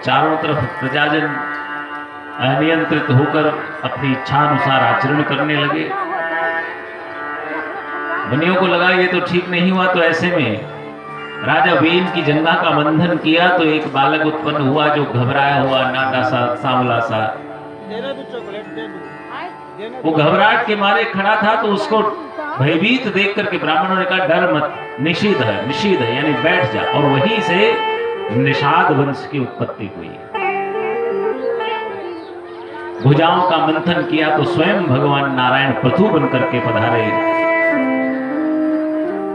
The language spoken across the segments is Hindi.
चारों तरफ प्रजाजन अनियंत्रित होकर अपनी इच्छा अनुसार आचरण करने लगे। मुनियों को लगा ये तो ठीक नहीं हुआ, तो ऐसे में राजा वेन की जंघा का बंधन किया तो एक बालक उत्पन्न हुआ जो घबराया हुआ नाटा सा सांवला सा। वो घबराहट के मारे खड़ा था, तो उसको भयभीत देख करके ब्राह्मणों ने कहा डर मत, निषिद्ध है यानी बैठ जा। और वहीं से निषाद वंश की उत्पत्ति हुई। भुजाओं का मंथन किया तो स्वयं भगवान नारायण पृथु बन करके पधारे।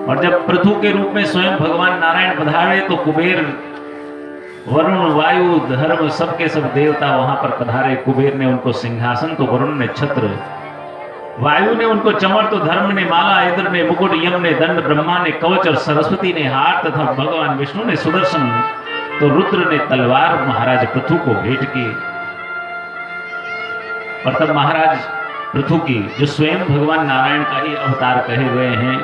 और जब पृथु के रूप में स्वयं भगवान नारायण पधारे तो कुबेर, वरुण, वायु, धर्म सबके सब देवता वहां पर पधारे। कुबेर ने उनको सिंहासन तो वरुण ने छत्र, वायु ने उनको चमर तो धर्म ने माला, इंद्र ने मुकुट, यम ने दंड, ब्रह्मा ने कवच और सरस्वती ने हार तथा भगवान विष्णु ने सुदर्शन तो रुद्र ने तलवार महाराज पृथु को भेंट की। और तब महाराज पृथु की, जो स्वयं भगवान नारायण का ही अवतार कहे गए हैं,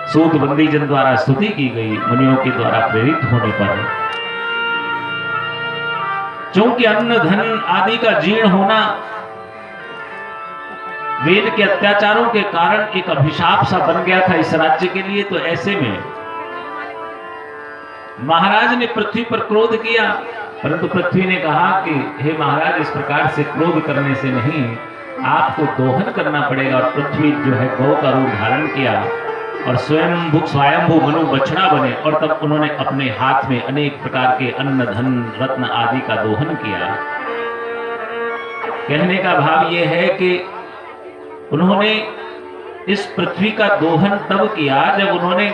सूत बंदी जन द्वारा स्तुति की गई मुनियों के द्वारा प्रेरित होने पर। चूंकि अन्न धन आदि का जीर्ण होना वेद के अत्याचारों के कारण एक अभिशाप सा बन गया था इस राज्य के लिए, तो ऐसे में महाराज ने पृथ्वी पर क्रोध किया। परंतु पृथ्वी ने कहा कि हे महाराज, इस प्रकार से क्रोध करने से नहीं, आपको दोहन करना पड़ेगा। और पृथ्वी जो है गौ का रूप धारण किया और स्वयंभू मनु बछड़ा बने। और तब उन्होंने अपने हाथ में अनेक प्रकार के अन्न धन रत्न आदि का दोहन किया। कहने का भाव यह है कि उन्होंने इस पृथ्वी का दोहन तब किया जब उन्होंने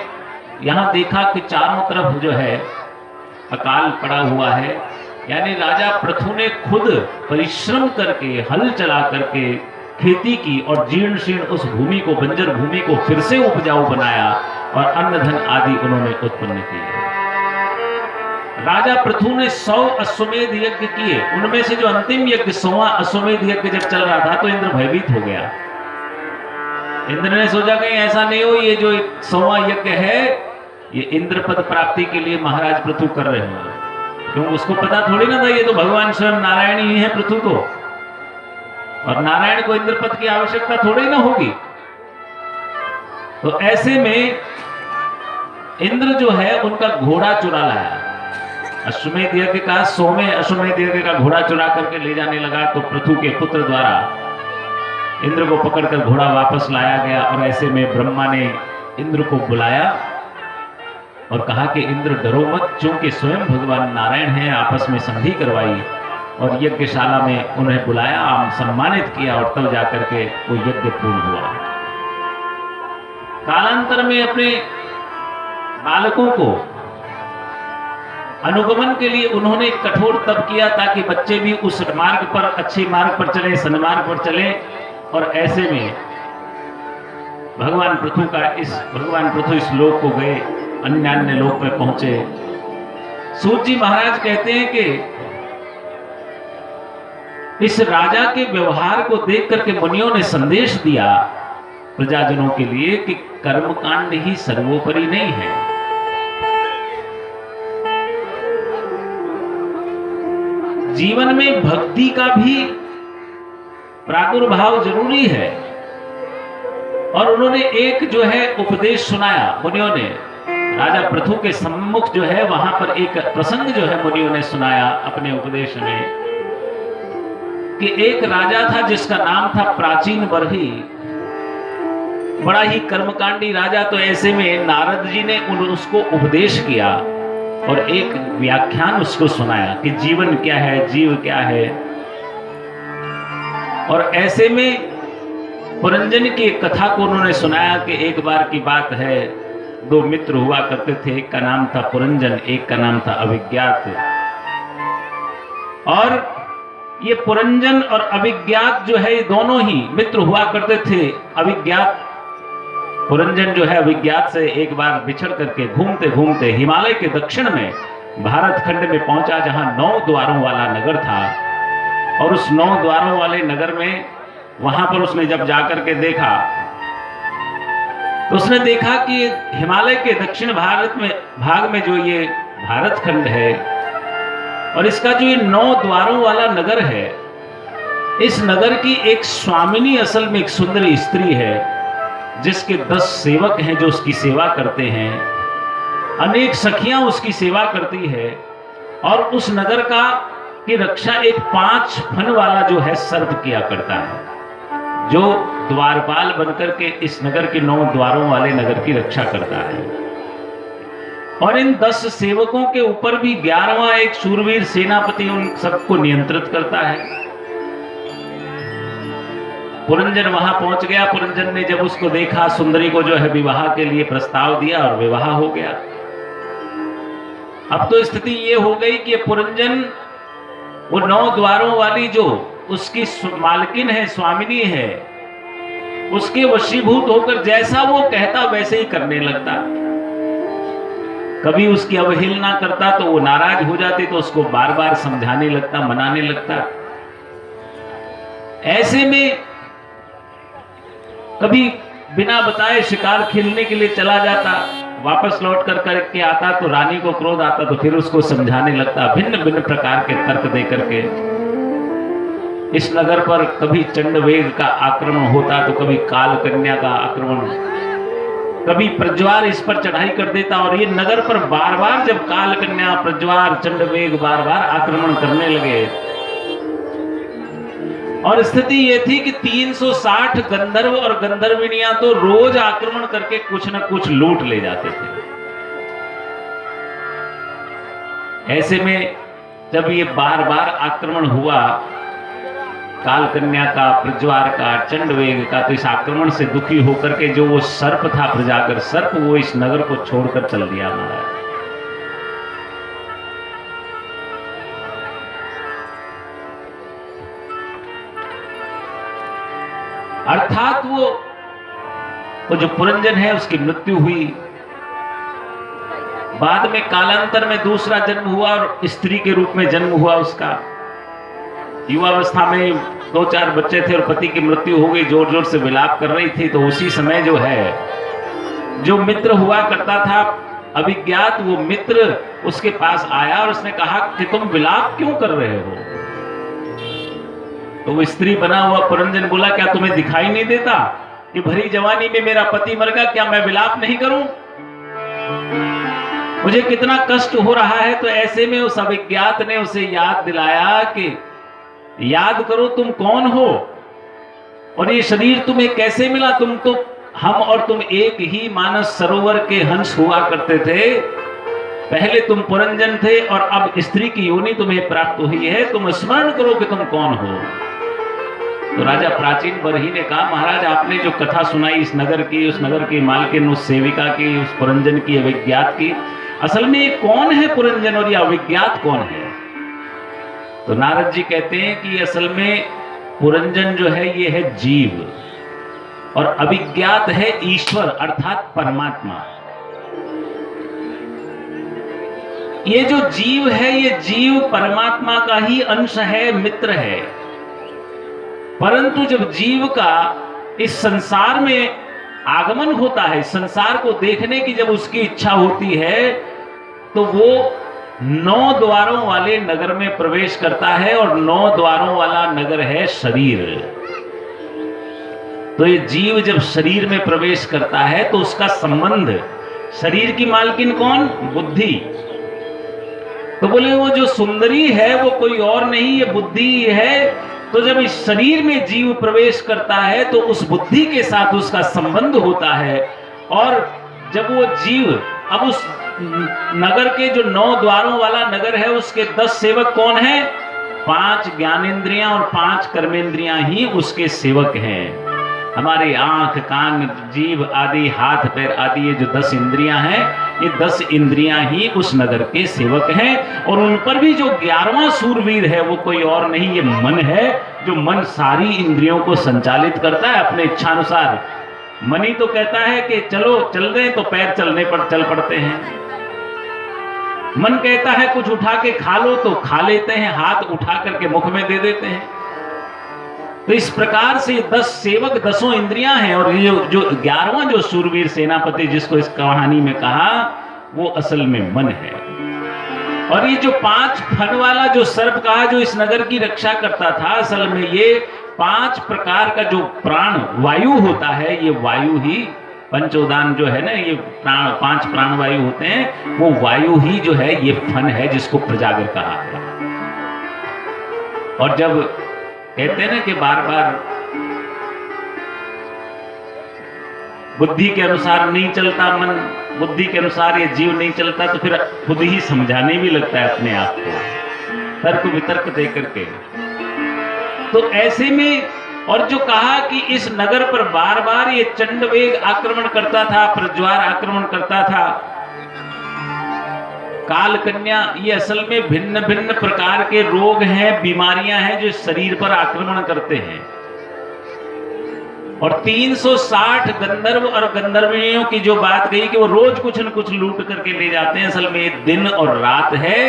यहां देखा कि चारों तरफ जो है अकाल पड़ा हुआ है। यानी राजा पृथु ने खुद परिश्रम करके हल चला करके खेती की और जीर्ण शीर्ण उस भूमि को, बंजर भूमि को फिर से उपजाऊ बनाया और अन्न धन आदि उन्होंने उत्पन्न किए। राजा पृथु ने 100 अश्वमेध यज्ञ किए। उनमें से जो अंतिम यज्ञ 100वां अश्वमेध यज्ञ जब चल रहा था तो इंद्र भयभीत हो गया। इंद्र ने सोचा कहीं ऐसा नहीं हो, ये जो 100वां यज्ञ है ये इंद्र पद प्राप्ति के लिए महाराज पृथु कर रहे हैं। क्योंकि उसको पता थोड़ी ना था ये तो भगवान स्वयं नारायण ही है पृथु तो, और नारायण को इंद्र पद की आवश्यकता थोड़ी ना होगी। तो ऐसे में इंद्र जो है उनका घोड़ा चुरा लाया। अश्वमेध यज्ञ का 100वें अश्वमेध यज्ञ का घोड़ा चुरा करके ले जाने लगा। तो पृथु के पुत्र द्वारा इंद्र को पकड़कर घोड़ा वापस लाया गया। और ऐसे में ब्रह्मा ने इंद्र को बुलाया और कहा कि इंद्र डरो मत, क्योंकि स्वयं भगवान नारायण हैं। आपस में संधि करवाई और यज्ञशाला में उन्हें बुलाया, सम्मानित किया और तब जाकर के वो यज्ञ पूर्ण हुआ। कालांतर में अपने बालकों को अनुगमन के लिए उन्होंने कठोर तप किया ताकि बच्चे भी उस मार्ग पर, अच्छे मार्ग पर चले, सन्मार्ग पर चले। और ऐसे में भगवान पृथु इस लोक को गए, अन्य लोक में पहुंचे। सूत जी महाराज कहते हैं कि इस राजा के व्यवहार को देख करके मुनियों ने संदेश दिया प्रजाजनों के लिए कि कर्मकांड ही सर्वोपरि नहीं है। जीवन में भक्ति का भी प्रादुर्भाव जरूरी है। और उन्होंने एक जो है उपदेश सुनाया मुनियों ने। राजा पृथु के सम्मुख जो है वहां पर एक प्रसंग जो है मुनियों ने सुनाया अपने उपदेश में कि एक राजा था जिसका नाम था प्राचीन बरही, बड़ा ही कर्मकांडी राजा। तो ऐसे में नारद जी ने उसको उपदेश किया और एक व्याख्यान उसको सुनाया कि जीवन क्या है, जीव क्या है। और ऐसे में पुरंजन की कथा को उन्होंने सुनाया कि एक बार की बात है, 2 मित्र हुआ करते थे। एक का नाम था पुरंजन, एक का नाम था अभिज्ञात। और ये पुरंजन और अभिज्ञात जो है ये दोनों ही मित्र हुआ करते थे। अभिज्ञात पुरंजन जो है अभिज्ञात से एक बार बिछड़ करके घूमते घूमते हिमालय के दक्षिण में भारत खंड में पहुंचा, जहां 9 द्वारों वाला नगर था। और उस 9 द्वारों वाले नगर में वहां पर उसने जब जाकर के देखा तो उसने देखा कि हिमालय के दक्षिण भारत में भाग में जो ये भारत खंड है और इसका जो ये 9 द्वारों वाला नगर है, इस नगर की एक स्वामिनी असल में एक सुंदर स्त्री है, जिसके 10 सेवक हैं जो उसकी सेवा करते हैं, अनेक सखियां उसकी सेवा करती है, और उस नगर का की रक्षा एक 5 फन वाला जो है सर्प किया करता है, जो द्वारपाल बनकर के इस नगर के 9 द्वारों वाले नगर की रक्षा करता है। और इन 10 सेवकों के ऊपर भी 11वां एक शूरवीर सेनापति उन सबको नियंत्रित करता है। पुरंजन वहां पहुंच गया। पुरंजन ने जब उसको देखा, सुंदरी को जो है विवाह के लिए प्रस्ताव दिया और विवाह हो गया। अब तो स्थिति ये हो गई कि पुरंजन वो 9 द्वारों वाली जो उसकी मालकिन है, स्वामिनी है, उसके वशीभूत होकर जैसा वो कहता वैसे ही करने लगता। कभी उसकी अवहेलना करता तो वो नाराज हो जाती, तो उसको बार बार समझाने लगता, मनाने लगता। ऐसे में कभी बिना बताए शिकार खेलने के लिए चला जाता, वापस लौट कर करके आता तो रानी को क्रोध आता, तो फिर उसको समझाने लगता, भिन्न भिन्न प्रकार के तर्क दे करके। इस नगर पर कभी चंडवेग का आक्रमण होता, तो कभी काल कन्या का आक्रमण, कभी प्रज्वार इस पर चढ़ाई कर देता। और ये नगर पर बार बार जब काल कन्या, प्रज्वार, चंडवेग बार बार आक्रमण करने लगे, और स्थिति ये थी कि 360 गंधर्व और गंधर्विनियां तो रोज आक्रमण करके कुछ न कुछ लूट ले जाते थे। ऐसे में जब ये बार बार आक्रमण हुआ, काल कन्या का, प्रज्वार का, चंडवेग का, तो इस आक्रमण से दुखी होकर के जो वो सर्प था, प्रजागर सर्प, वो इस नगर को छोड़कर चल दिया महाराज। अर्थात वो जो पुरंजन है उसकी मृत्यु हुई। बाद में कालांतर में दूसरा जन्म हुआ और स्त्री के रूप में जन्म हुआ उसका। युवावस्था में 2-4 बच्चे थे और पति की मृत्यु हो गई, जोर जोर से विलाप कर रही थी। तो उसी समय जो है, जो मित्र हुआ करता था अभिज्ञात, वो मित्र उसके पास आया और उसने कहा कि तुम विलाप क्यों कर रहे हो? तो वो स्त्री बना हुआ पुरंजन बोला, क्या तुम्हें दिखाई नहीं देता कि भरी जवानी में मेरा पति मर गया, क्या मैं विलाप नहीं करूं? मुझे कितना कष्ट हो रहा है। तो ऐसे में उस अभिज्ञात ने उसे याद दिलाया कि याद करो तुम कौन हो और ये शरीर तुम्हें कैसे मिला। तुम तो, हम और तुम एक ही मानस सरोवर के हंस हुआ करते थे। पहले तुम पुरंजन थे और अब स्त्री की योनि तुम्हें प्राप्त हुई है। तुम स्मरण करो कि तुम कौन हो। तो राजा प्राचीन बरही ने कहा, महाराज आपने जो कथा सुनाई इस नगर की, उस नगर की मालकिन, उस सेविका की, उस पुरंजन की, अविज्ञात की, असल में ये कौन है पुरंजन और ये अविज्ञात कौन है? तो नारद जी कहते हैं कि असल में पुरंजन जो है ये है जीव और अविज्ञात है ईश्वर अर्थात परमात्मा। ये जो जीव है, ये जीव परमात्मा का ही अंश है, मित्र है। परंतु जब जीव का इस संसार में आगमन होता है, संसार को देखने की जब उसकी इच्छा होती है, तो वो 9 द्वारों वाले नगर में प्रवेश करता है और 9 द्वारों वाला नगर है शरीर। तो ये जीव जब शरीर में प्रवेश करता है तो उसका संबंध, शरीर की मालकिन कौन? बुद्धि। तो बोले वो जो सुंदरी है वो कोई और नहीं, ये बुद्धि है। तो जब इस शरीर में जीव प्रवेश करता है तो उस बुद्धि के साथ उसका संबंध होता है। और जब वो जीव, अब उस नगर के जो 9 द्वारों वाला नगर है, उसके 10 सेवक कौन है? 5 ज्ञानेंद्रियां और 5 कर्मेंद्रियां ही उसके सेवक हैं। हमारी आंख, कान, जीभ आदि, हाथ पैर आदि, ये जो 10 इंद्रियां हैं, ये 10 इंद्रियां ही उस नगर के सेवक हैं। और उन पर भी जो 11वां सूरवीर है वो कोई और नहीं, ये मन है, जो मन सारी इंद्रियों को संचालित करता है अपने इच्छानुसार। मन ही तो कहता है कि चलो चल रहे, तो पैर चलने पर चल पड़ते हैं। मन कहता है कुछ उठा के खा लो, तो खा लेते हैं, हाथ उठा करके मुख में दे देते हैं। तो इस प्रकार से 10 सेवक 10 इंद्रियां हैं। और ये जो 11वां जो सूरवीर सेनापति जिसको इस कहानी में कहा, वो असल में मन है। और ये जो 5 फन वाला जो सर्प कहा जो इस नगर की रक्षा करता था, असल में ये 5 प्रकार का जो प्राण वायु होता है, ये वायु ही पंचोदान जो है ना, ये 5 प्राण वायु होते हैं, वो वायु ही जो है ये फन है जिसको प्रजागर कहा है। और जब कहते हैं ना कि बार बार बुद्धि के अनुसार नहीं चलता मन, बुद्धि के अनुसार ये जीव नहीं चलता, तो फिर खुद ही समझाने भी लगता है अपने आप को तर्क वितर्क दे करके। तो ऐसे में और जो कहा कि इस नगर पर बार बार ये चंडवेग आक्रमण करता था, प्रज्वार आक्रमण करता था, काल कन्या, ये असल में भिन्न भिन्न प्रकार के रोग हैं, बीमारियां हैं जो शरीर पर आक्रमण करते हैं। और 360 गंधर्व और गंधर्वियों की जो बात कही कि वो रोज कुछ न कुछ लूट करके ले जाते हैं, असल में ये दिन और रात है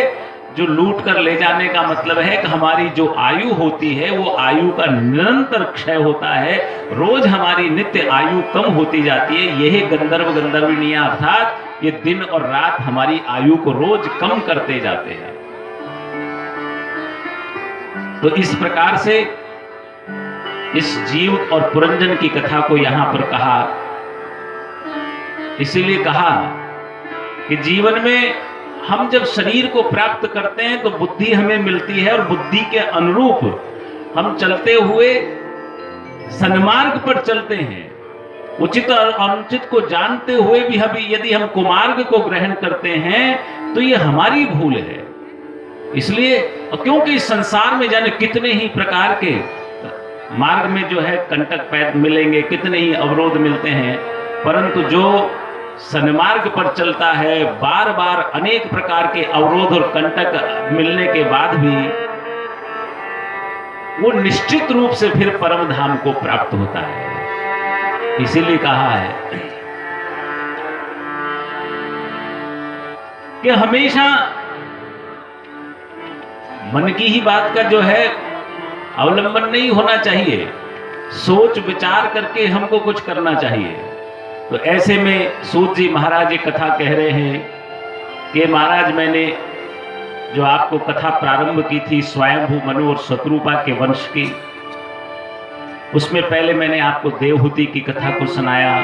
जो लूट कर ले जाने का मतलब है कि हमारी जो आयु होती है वो आयु का निरंतर क्षय होता है, रोज हमारी नित्य आयु कम होती जाती है। यही गंधर्व गंधर्विनियां अर्थात ये दिन और रात हमारी आयु को रोज कम करते जाते हैं। तो इस प्रकार से इस जीव और पुरंजन की कथा को यहां पर कहा, इसीलिए कहा कि जीवन में हम जब शरीर को प्राप्त करते हैं तो बुद्धि हमें मिलती है, और बुद्धि के अनुरूप हम चलते हुए सन्मार्ग पर चलते हैं। उचित और अनुचित को जानते हुए भी यदि हम कुमार्ग को ग्रहण करते हैं तो ये हमारी भूल है। इसलिए क्योंकि इस संसार में जाने कितने ही प्रकार के मार्ग में जो है कंटक पैद मिलेंगे, कितने ही अवरोध मिलते हैं, परंतु जो सन्मार्ग पर चलता है बार बार अनेक प्रकार के अवरोध और कंटक मिलने के बाद भी वो निश्चित रूप से फिर परम धाम को प्राप्त होता है। इसीलिए कहा है कि हमेशा मन की ही बात का जो है अवलंबन नहीं होना चाहिए, सोच विचार करके हमको कुछ करना चाहिए। तो ऐसे में सूत जी महाराज एक कथा कह रहे हैं कि महाराज मैंने जो आपको कथा प्रारंभ की थी स्वयंभू मनु और शत्रुपा के वंश की, उसमें पहले मैंने आपको देवहूति की कथा को सुनाया,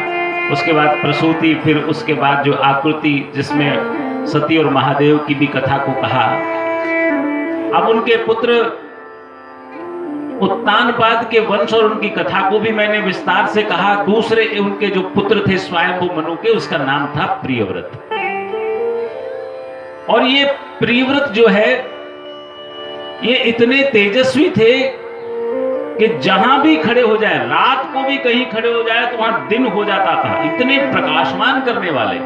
उसके बाद प्रसूति, फिर उसके बाद जो आकृति जिसमें सती और महादेव की भी कथा को कहा। अब उनके पुत्र उत्तानपाद के वंश और उनकी कथा को भी मैंने विस्तार से कहा। दूसरे उनके जो पुत्र थे स्वयंभू मनु के, उसका नाम था प्रियव्रत। और ये प्रियव्रत जो है ये इतने तेजस्वी थे कि जहां भी खड़े हो जाए, रात को भी कहीं खड़े हो जाए तो वहां दिन हो जाता था, इतने प्रकाशमान करने वाले।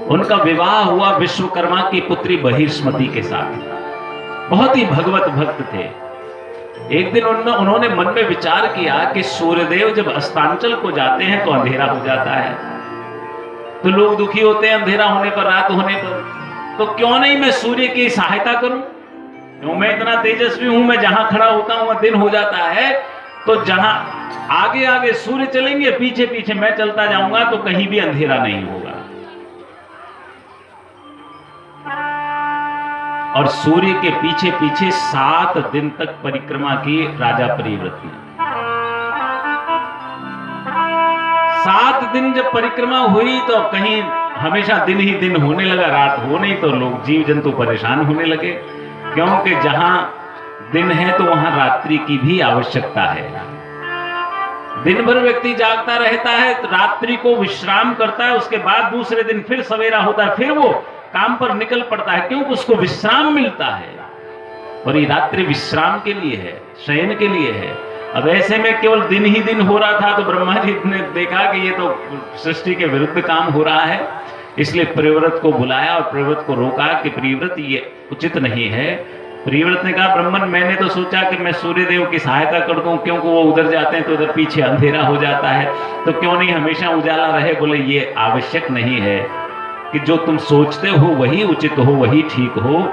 उनका विवाह हुआ विश्वकर्मा की पुत्री बहिर्ष्मति के साथ। बहुत ही भगवत भक्त थे। एक दिन उन्होंने मन में विचार किया कि सूर्यदेव जब अस्तांचल को जाते हैं तो अंधेरा हो जाता है, तो लोग दुखी होते हैं अंधेरा होने पर, रात होने पर, तो क्यों नहीं मैं सूर्य की सहायता करूं? क्यों मैं इतना तेजस्वी हूं, मैं जहां खड़ा होता हूं वहां दिन हो जाता है, तो जहां आगे आगे सूर्य चलेंगे पीछे पीछे मैं चलता जाऊंगा तो कहीं भी अंधेरा नहीं होगा। और सूर्य के पीछे पीछे 7 दिन तक परिक्रमा की राजा प्रियव्रत ने। 7 दिन जब परिक्रमा हुई तो कहीं हमेशा दिन ही दिन होने लगा, रात हो नहीं, तो लोग जीव जंतु परेशान होने लगे, क्योंकि जहां दिन है तो वहां रात्रि की भी आवश्यकता है। दिन भर व्यक्ति जागता रहता है, तो रात्रि को विश्राम करता है, उसके बाद दूसरे दिन फिर सवेरा होता है, फिर वो काम पर निकल पड़ता है, क्योंकि उसको विश्राम मिलता है। और ये रात्रि विश्राम के लिए है, शयन के लिए है। अब ऐसे में केवल दिन ही दिन हो रहा था तो ब्रह्मा जी ने देखा कि ये तो सृष्टि के विरुद्ध काम हो रहा है, इसलिए प्रियव्रत को बुलाया और प्रियव्रत को रोका कि प्रियव्रत ये उचित नहीं है। प्रियव्रत ने कहा ब्राह्मण मैंने तो सोचा कि मैं सूर्यदेव की सहायता कर दूं, क्योंकि वो उधर जाते हैं तो उधर पीछे अंधेरा हो जाता है, तो क्यों नहीं हमेशा उजाला रहे। बोले ये आवश्यक नहीं है कि जो तुम सोचते हो वही उचित हो, वही ठीक हो।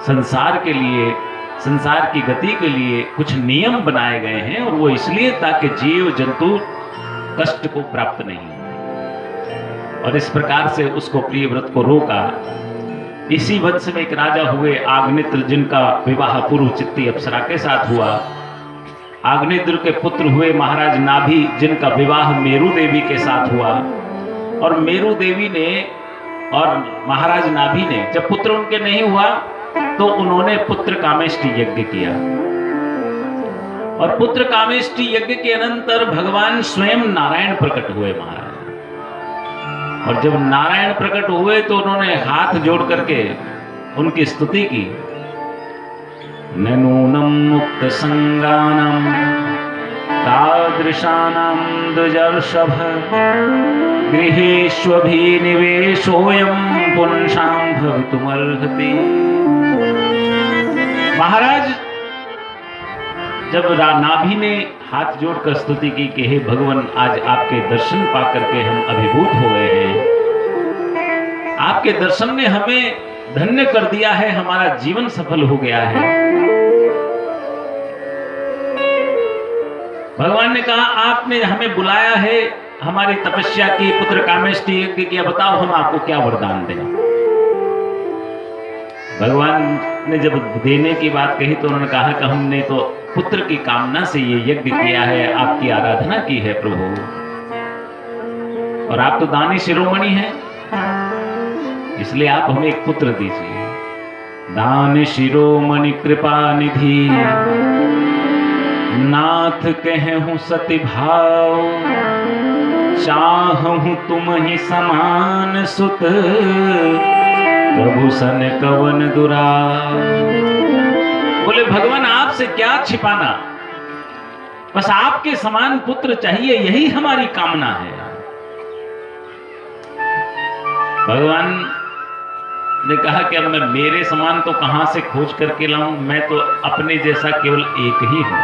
संसार के लिए, संसार की गति के लिए कुछ नियम बनाए गए हैं, और वो इसलिए ताकि जीव जंतु कष्ट को प्राप्त नहीं हो। और इस प्रकार से उसको प्रियव्रत को रोका। इसी वंश में एक राजा हुए आग्नित्र, जिनका विवाह पूर्व चित्ती अप्सरा के साथ हुआ। आग्नित्र के पुत्र हुए महाराज नाभि, जिनका विवाह मेरु देवी के साथ हुआ। और मेरु देवी ने और महाराज नाभि ने जब पुत्र उनके नहीं हुआ तो उन्होंने पुत्र कामेष्टि यज्ञ किया। और पुत्र कामेष्टि यज्ञ के अनंतर भगवान स्वयं नारायण प्रकट हुए महाराज। और जब नारायण प्रकट हुए तो उन्होंने हाथ जोड़ करके उनकी स्तुति की। नूनम मुक्त संगानम तादृशानां द्विजर्षभ गृहेष्वभिनिवेशोऽयं पुंसां भवितुमर्हति। महाराज जब नाभि ने हाथ जोड़कर स्तुति की कि हे भगवान, आज आपके दर्शन पाकर के हम अभिभूत हो गए हैं। आपके दर्शन ने हमें धन्य कर दिया है, हमारा जीवन सफल हो गया है। भगवान ने कहा आपने हमें बुलाया है, हमारी तपस्या की, पुत्र कामेष्टि यज्ञ किया, बताओ हम आपको क्या वरदान दें। भगवान ने जब देने की बात कही तो उन्होंने कहा कि हमने तो पुत्र की कामना से ये यज्ञ किया है, आपकी आराधना की है प्रभु, और आप तो दानी शिरोमणि हैं, इसलिए आप हमें एक पुत्र दीजिए। दान शिरोमणि कृपा निधि नाथ कहूं सति भाव, चाहूं तुम ही समान सुत प्रभु सन कवन दुराव। बोले भगवान आपसे क्या छिपाना, बस आपके समान पुत्र चाहिए, यही हमारी कामना है। भगवान ने कहा कि अब मैं मेरे समान तो कहां से खोज करके लाऊं, मैं तो अपने जैसा केवल एक ही हूं।